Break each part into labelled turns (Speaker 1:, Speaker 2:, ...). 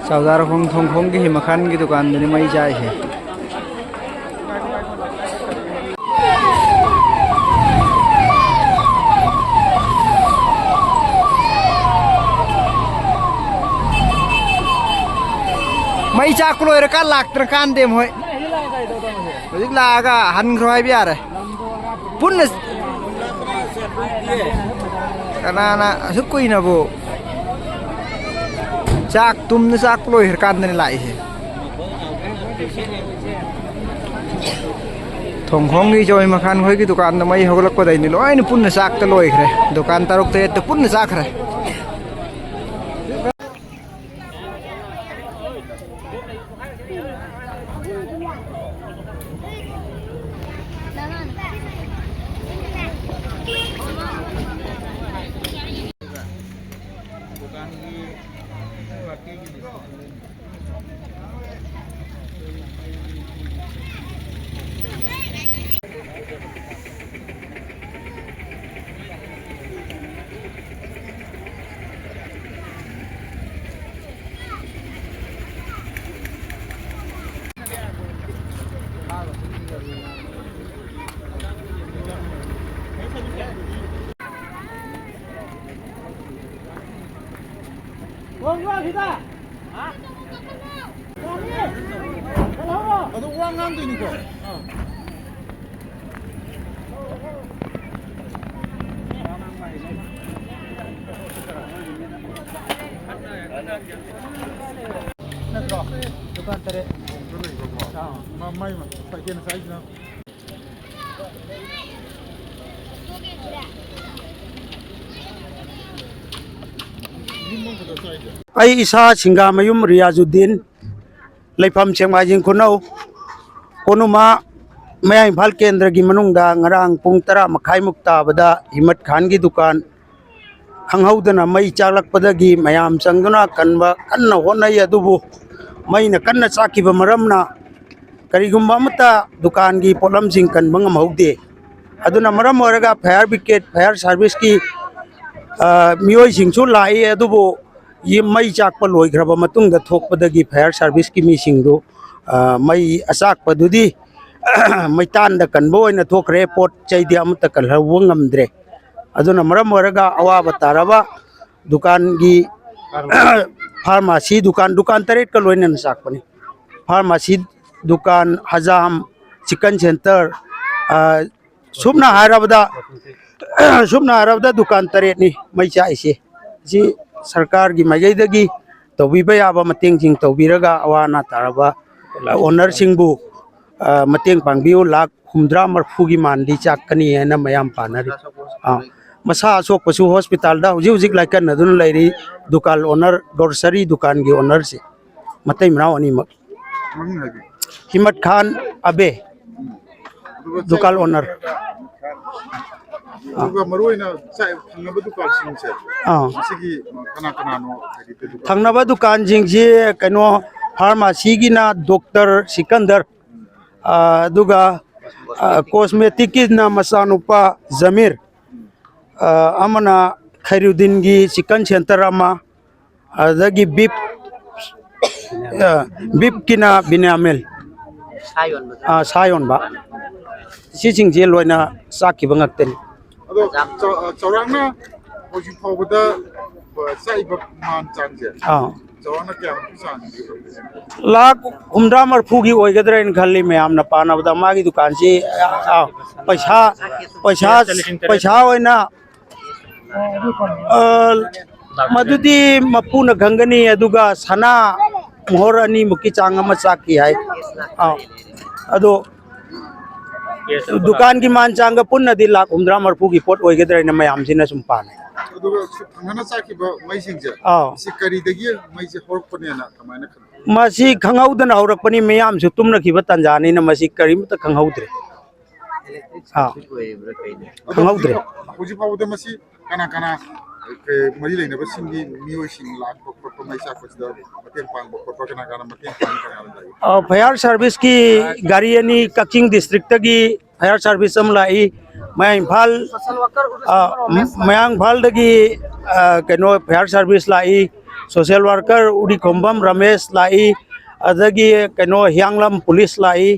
Speaker 1: Saudara Hong की मखान की दुकान में मई जाए है मई चाकलो रका लाख तरकान देम होय जिक लागा हन रोय बियार पुन kana hukui na bo chak tum na chak loi herkan ne lai he thong khong ni joi ma khan hoi ki dukan na mai hogla ko dai ni loi ni pun na chak ta loi khre dukan taruk te te pun na chak khre Wang kita. Hah? Ada uang ngantu ini kok. Dukan tadi. Mamai mah, bagian size na. Ai isa singa mayum Riyazuddin leifam chengma jing khunau konuma mayai phal kendra gi manungda ngarang pung 10 makhai mukta bada himat khan gi dukan khanghaudana mai chaklak padagi mayam changduna kanba kanna honai adubu maina kanna chakiba maramna karigumba mata dukan gi polam sing kan bangam haude aduna maram oraga fire brigade fire service ki mioi singchu lai adubu ye mai chakpa loi graba matung da thokpadagi fire service ki mi singdu mai asak padudi mai tan da kanbo ina thokre pot chaidi amta kalha wongamdre aduna maram oraga awa bataraba dukan gi pharmacy dukan taret ka loinen sakpani pharmacy dukan Hazam chicken center subna harabda dukan taret ni mai cha ise ji sarkar gi majaidagi tawbiba yaba mateng jing tawbiraga awana taraba owner singbu mateng pangbiu lak 100 marfu gi mandi chakani ena mayam panari masa asok pasu hospital da hujik laikan adun lairi dukan owner grocery dukan gi owner se matai mraw ani mak Himat Khan Abe dukan owner
Speaker 2: maruina sai thangnaba dukan singse sigi kana no
Speaker 1: thangnaba dukan jingji kaino pharmacy gi na Dr. Sikandar duga cosmetic ki na masanupa Zamir amana Khairuddin gi chicken center ama adagi beef kina Binamel sayon ba si jingji loina saki bangakten
Speaker 2: ado chawrangna hoji phawda saiba man changje chawrangna kyam san
Speaker 1: lakh 100 marfu gi oigadra in khalli me amna panabda magi dukan si paisa oina madudi mapuna gangani aduga sana mohor ani muki changa ma chaki hai ado dukan ki man changa punna di lakh 100 marfu gi pot oigadra in mayam sina sumpane
Speaker 2: aduga thangana chaki ba mai singje si kari dagi mai je horpane na kamaina
Speaker 1: masi khanghaudana haurakpani mayam su tumna khiba tanjani na masi karim ta khanghaudre khangaudre
Speaker 2: hoji phawda masi kana ꯃꯔꯤ ꯂꯩꯅꯕ ꯁꯤꯡꯒꯤ ꯃꯤꯑꯣꯏꯁꯤꯡ ꯂꯥꯛꯄ ꯈꯣꯠꯄ ꯃꯩ ꯆꯥꯛꯄꯁꯤꯗ ꯃꯇꯦꯡ ꯄꯥꯡꯕ ꯈꯣꯠꯄ ꯀꯅꯥ ꯃꯇꯦꯡ ꯄꯥꯡꯏ ꯀꯅꯥ ꯂꯩ
Speaker 1: ꯐꯥꯌꯔ ꯁꯥꯔꯚꯤꯁꯀꯤ ꯒꯥꯔꯤ ꯑꯅꯤ ꯀꯛꯆꯤꯡ ꯗꯤꯁꯇ꯭ꯔꯤꯛꯇꯒꯤ ꯐꯥꯌꯔ ꯁꯥꯔꯚꯤꯁ ꯑꯃ ꯂꯥꯛꯏ ꯃꯌꯥꯡ ꯏꯝꯐꯥꯜꯗꯒꯤ ꯀꯩꯅꯣ ꯐꯥꯌꯔ ꯁꯥꯔꯚꯤꯁ ꯂꯥꯛꯏ ꯁꯣꯁꯤꯌꯦꯜ ꯋꯥꯔꯀꯔ ꯎꯔꯤꯈꯣꯝꯕꯝ ꯔꯃꯦꯁ ꯂꯥꯛꯏ ꯑꯗꯒꯤ ꯀꯩꯅꯣ ꯍꯤꯌꯥꯡꯂꯝ ꯄꯨꯂꯤꯁ ꯂꯥꯛꯏ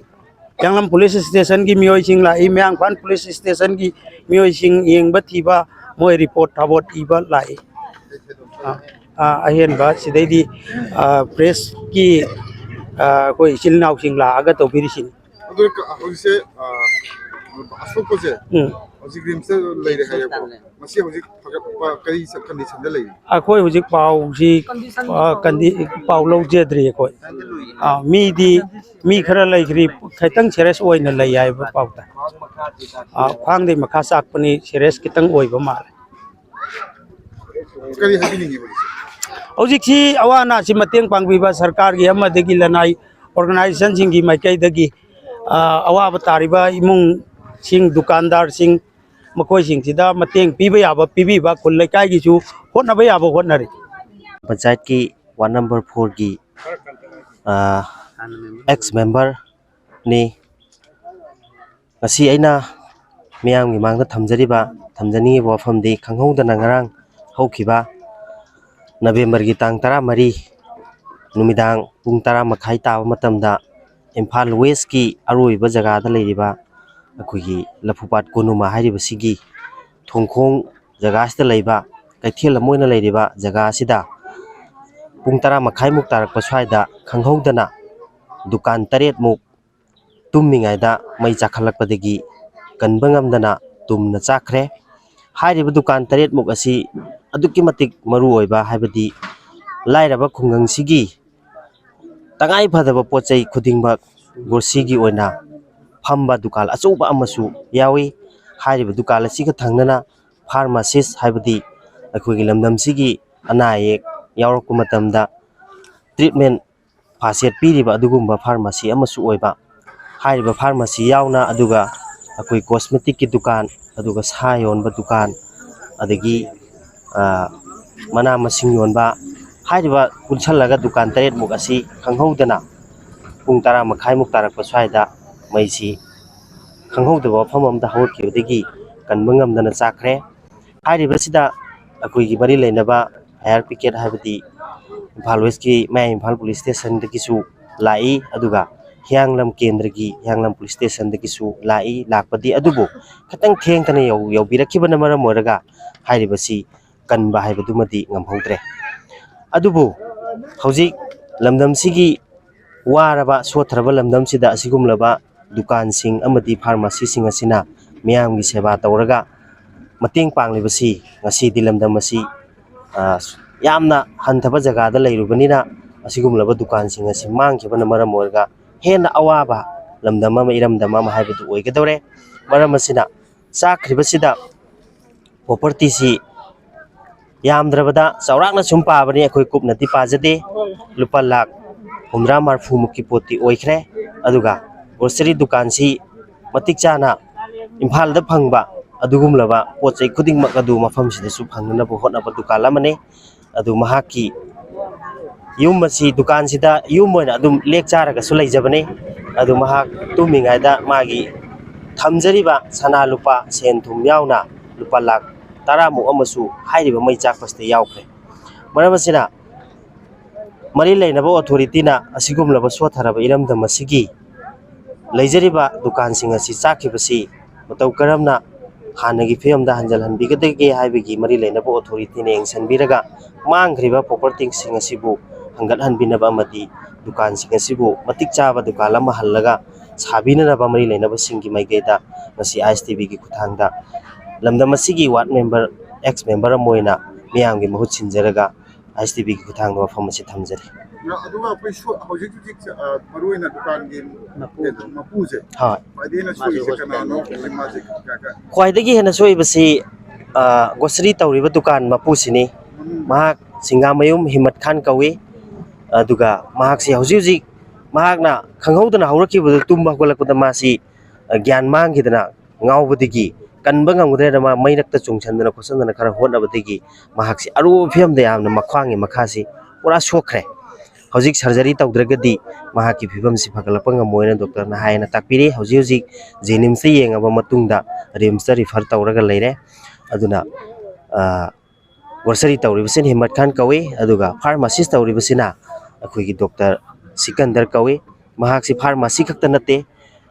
Speaker 1: ꯍꯤꯌꯥꯡꯂꯝ ꯄꯨꯂꯤꯁ ꯁ꯭ꯇꯦꯁꯟꯒꯤ ꯃꯤꯑꯣꯏꯁꯤꯡ ꯂꯥꯛꯏ ꯃꯌꯥꯡ ꯏꯝꯐꯥꯜ ꯄꯨꯂꯤꯁ ꯁ꯭ꯇꯦꯁꯟꯒꯤ ꯃꯤꯑꯣꯏꯁꯤꯡ ꯌꯦꯡꯕ ꯊꯤꯕ ꯃꯣꯏ ꯔꯤꯄꯣꯔꯠ ꯊꯥꯕꯣꯠ ꯏꯕ ꯂꯥꯛꯏ ꯑꯍꯦꯟꯕ ꯁꯤꯗꯩꯗꯤ ꯄ꯭ꯔꯦꯁꯀꯤ ꯑꯩꯈꯣꯏ ꯏꯆꯤꯜ ꯏꯅꯥꯎꯁꯤꯡ ꯂꯥꯛꯑꯒ ꯇꯧꯕꯤꯔꯤꯁꯤꯅꯤ
Speaker 2: ꯑꯗꯨ ꯍꯧꯖꯤꯛꯁꯦ ꯑꯁꯣꯛꯄꯁꯦ ꯍꯧꯖꯤꯛ ꯔꯤꯝꯁꯇ ꯂꯩꯔꯦ ꯍꯥꯏꯌꯦꯀꯣ ꯃꯁꯤ ꯍꯧꯖꯤꯛ ꯐꯒꯠꯄ ꯀꯔꯤ ꯀꯟꯗꯤꯁꯟꯗ ꯂꯩꯔꯤ
Speaker 1: ꯑꯩꯈꯣꯏ ꯍꯧꯖꯤꯛ ꯄꯥꯎꯁꯤ ꯄꯥꯎ ꯂꯧꯖꯗ꯭ꯔꯤ ꯑꯩꯈꯣꯏ ꯃꯤ ꯈꯔ ꯂꯩꯈ꯭ꯔꯤ ꯈꯤꯇꯪ ꯁꯦꯔꯤꯌꯁ ꯑꯣꯏꯅ ꯂꯩ ꯍꯥꯏꯕ ꯄꯥꯎꯇ ꯈ꯭ꯋꯥꯡꯗꯩ ꯃꯈꯥ ꯆꯥꯛꯄꯅꯤ ꯁꯦꯔꯤꯌꯁ ꯈꯤꯇꯪ ꯑꯣꯏꯕ ꯃꯥꯜꯂꯦ
Speaker 2: ꯀꯔꯤ ꯍꯥꯏꯕꯤꯅꯤꯡꯉꯤꯕ
Speaker 1: ꯍꯧꯖꯤꯛꯁꯤ ꯑꯋꯥ ꯑꯅꯥꯁꯤ ꯃꯇꯦꯡ ꯄꯥꯡꯕꯤꯕ ꯁꯔꯀꯥꯔꯒꯤ ꯑꯃꯗꯒꯤ ꯂꯅꯥꯏ ꯑꯣꯔꯒꯅꯥꯏꯖꯦꯁꯟꯁꯤꯡꯒꯤ ꯃꯥꯏꯀꯩꯗꯒꯤ ꯑꯋꯥꯕ ꯇꯥꯔꯤꯕ ꯏꯃꯨꯡꯁꯤꯡ ꯗꯨꯀꯥꯟꯗꯥꯔꯁꯤꯡ ꯃꯈꯣꯏꯁꯤꯡꯁꯤꯗ ꯃꯇꯦꯡ ꯄꯤꯕ ꯌꯥꯕ ꯄꯤꯕꯤꯕ ꯈꯨꯜ ꯂꯩꯀꯥꯏꯒꯤꯁꯨ ꯍꯣꯠꯅꯕ ꯌꯥꯕ ꯍꯣꯠꯅꯔꯤ
Speaker 3: पंचायत की वार्ड नंबर 4 की एक्स मेंबर ने अना मियाम की मांग थमजनी वफमदी खंगहौदना ngarang हौखिबा नवेंबर की तांग 13 नुमिदांग पुंग 10 मखाई ताब मतमदा इम्फाल वेस्ट की अरोइबा जगह लेरिबा अखोगी लफुपाट कोनुमा हारिबसिगी थोंखोंग जगह सिदा लेबा कैथेल मोइना लेरिबा जगह सिदा पुंग 10 मखाई मुक तारकपा स्वाइदा खंगहौदना दुकान 8 मुक तुमिंगाइदा मई चाखलकपदगी कनबा ngamdana तुमना चाखरे हारिबा दुकान 8 मुक असी अदुक्की मतिक मरु ओइबा हाइबदी लाइरबा खुंगंगसिगी तंगाई फदबा पोचै खुदिंगबा गोरसीगी ओइना फंबा दुकान अचौबा अमसु यावी हारिबा दुकान असिगा थंगना फार्मासिस्ट हाइबदी अखोगी लमदमसिगी अनायेक यावरकु मतमदा ट्रीटमेंट फासेट पीरिबा अदुगुंबा फार्मेसी अमसु ओइबा हारिबा फार्मेसी यावना अदुगा अखोई कॉस्मेटिक की दुकान अदुगा सा योनबा दुकान अदगी मना मसिंग योनबा हारिबा पुनसलगा दुकान 8 मुक असी खंगहौदना पुंग 10 मखाई मुक तारकपा स्वाइदा मैसी खंगहौदबा फम अमदा हौरखिबदगी कनबा ngamdana चाखरे हारिबसिदा अखोई मरी लेनबा फायर पिकेट हाइबदी इम्फाल वेस्ट की मैं इम्फाल पुलिस स्टेशन दकिसु लाई अदुगा हियांगलम केंद्र की हियांगलम पुलिस स्टेशन दकिसु लाई लाकपदी अदुबो खतंग थेंगतने यौबिरखिबना मरम ओरगा हाइरिबसी कनबा हाइबदुमदी ngamhौद्रे अदुबो हौजिक लमदमसिगी वारबा सोथरबा लमदमसिदा असिगुमलबा दुकान सिंग अमदी फार्मेसी सिंग असिना मियामगी सेवा तौरगा मतेंग पांगलिबसी ngasi लमदम असी यामना हंथबा जगह लेरुबनिना असिगुमलबा दुकान सिंग असी मांगखिबना मरम ओरगा हेना अवाबा लमदम अमा इरमदम अमा हाइबदु ओइगदौरे मरम असिना चाखरिबसिदा प्रॉपर्टी सी यामद्रबदा चौराकना सुम पाबनी अखोई कुपनति पाजदे लुपा लाख 50-60 मुक्की पोती ओइखरे अदुगा ग्रोसरी दुकान सी मतिक चाना इम्फाल दा फंगबा अदुगुमलबा पोचै खुदिंग मक अदु मफम सिदसु फंगनबो होनबा दुकान अमने अदु महाकी युम मसी दुकान सिदा युम मोइना अदुम लेक चारगा सु लैजबने अदु महाक तुमिंगाइदा मागी थमजरिबा सना लुपा सेन थुम यावना लुपा लाख 10 मुक अमसु हाइरिबा मै चाकपस्ते यावख्रे मरबसिना मरी लेनबा अथॉरिटीना असिगुमलबा सोथरबा इरमदम असिगी लैजरिबा दुकान सिंग असि चाखिबसी मतौ करमना हानगी फियमदा हंजल हनबिगदगे हाइबगी मरी लेनबा अथॉरिटीने एंसनबिरगा मांगख्रिबा प्रॉपर्टी सिंग असिबु हंगत हनबिनबा अमदी दुकान सिंग असिबु मतिक चाबा दुकान अमा हल्लगा साबिननबा मरी लेनबा सिंगी माइगैदा मसी आईएसटीबी की खुथांगदा लमदम असिगी वार्ड मेंबर एक्स मेंबर अमोइना मियामगी महुत सिनजरगा आईएसटीबी की खुथांगदा मफम असी थमजरी
Speaker 2: अदुगा पैसु हौजिक मरुइना दुकान की मपुजे
Speaker 3: हां
Speaker 2: अदेना सोइसे कनानो माजिक काका
Speaker 3: ख्वाइदगी हेना सोइबसी ग्रोसरी तौरिबा दुकान मपुसिनी महाक सिंगामयुम हिम्मत खान कवे अदुगा महाक से हौजिक महाकना खंगहौदना हौरखिबदु तुम हगलकपदा मासी ज्ञान मांगिदना ngaubadigi kanba ngamgudre ma mainakta chungchandana khosandana khara hotnabadagi mahaksi aru phiamda yamna makhwangi makhasi pura sokre hojik surgery tawdragadi mahaki phibamsi phagalapa ngamoina doctor na haina takpiri hojik jenims se yengaba matungda rims ta refer tawraga leire aduna grocery tawribasin Himat Khan kawi aduga pharmacist tawribasina akhoi doctor Sikandar kawi mahaksi pharmacy khakta nate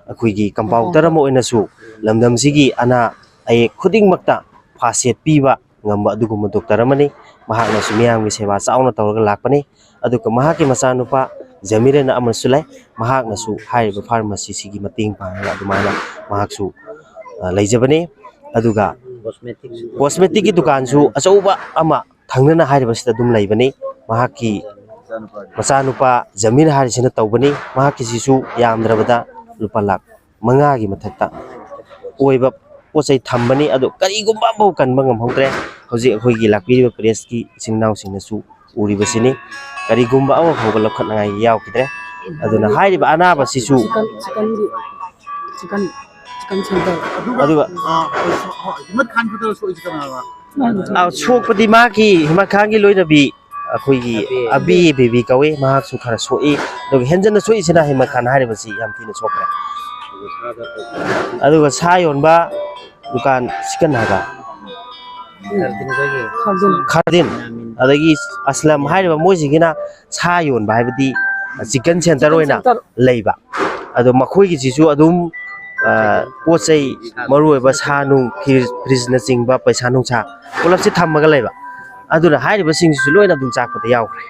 Speaker 3: akhoi compounder mo inasu lamdam sigi ana ay khuding makta faset piba ngamba aduguma doctor amani mahakna sumiyang mi sewa sauna tawraga lakpani aduka mahaki masanupa Jamirena Amansulai mahakna su haiba pharmacy sigi mating pangala adumana mahaksu leijabani aduga cosmetic ki dukan su achauba ama thangnana haiba sida dum leibani mahaki masanupa Jamir harisina tawbani mahaki sisu yamdrabada lupa lak manga gi mathakta oiba posai thambani adu karigumba bau kanba ngamhautre hoji akhoi gi lakpiriba press ki singnaw singnasu uribasini karigumba awa hoga lokhatngai yaukidre aduna hairiba anaba sisu
Speaker 4: chicken center
Speaker 3: aduga
Speaker 2: Himat Khan ko so is kana
Speaker 3: sokpadi maki Himat Khan gi loinabi akhoi gi abi baby kawe mahak su khara soi dog henjana soi sina Himat Khan haribasi yam thina sokre aduga sayon ba dukan chicken haga khardin adagi aslam hariba moisigina sayon ba habidi chicken center oina leiba ado makhoi gi jisu adum pochai maroi ba sanung fridge na chingba paisa nung cha ulap si thammaga leiba aduna hariba sing su loina dum chakpata yaukre